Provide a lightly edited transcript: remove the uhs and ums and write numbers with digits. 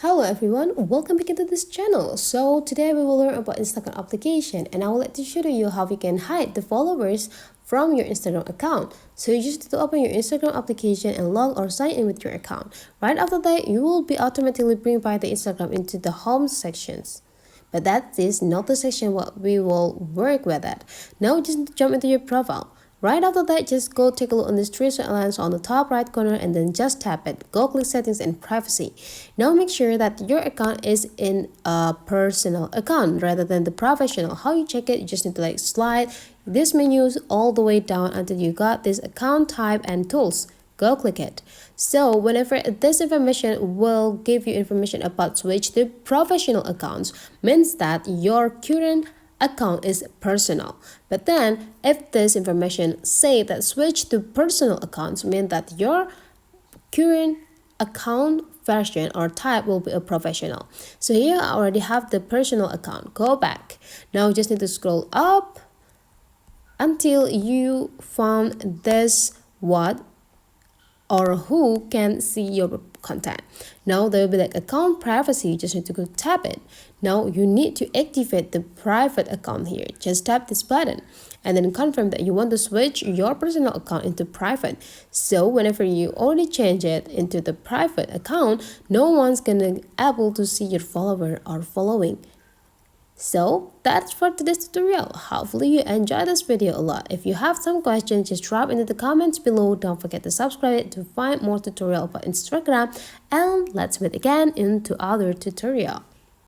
Hello everyone, welcome back to this channel. So today we will learn about Instagram application and I will like to show you how you can hide the followers from your Instagram account. So you just need to open your Instagram application and log or sign in with your account. Right after that, you will be automatically bring by the Instagram into the home sections. But that is not the section what we will work with it. Now just need to jump into your profile. Right after that, just go take a look on this three lines on the top right corner and then just tap it. Go click settings and privacy. Now make sure that your account is in a personal account rather than the professional. How you check it, you just need to slide this menus all the way down until you got this account type and tools. Go click it. So whenever this information will give you information about switch to professional accounts, means that your current account is personal. But then if this information say that switch to personal accounts, mean that your current account version or type will be a professional. So here I already have the personal account. Go back. Now you just need to scroll up until you found this what or who can see your content. Now there will be account privacy. You just need to go tap it. Now you need to activate the private account here. Just tap this button and then confirm that you want to switch your personal account into private. So whenever you already change it into the private account, no one's gonna able to see your follower or following. So that's for today's tutorial. Hopefully you enjoyed this video a lot. If you have some questions, just drop into the comments below. Don't forget to subscribe to find more tutorial about Instagram. And let's meet again into other tutorial.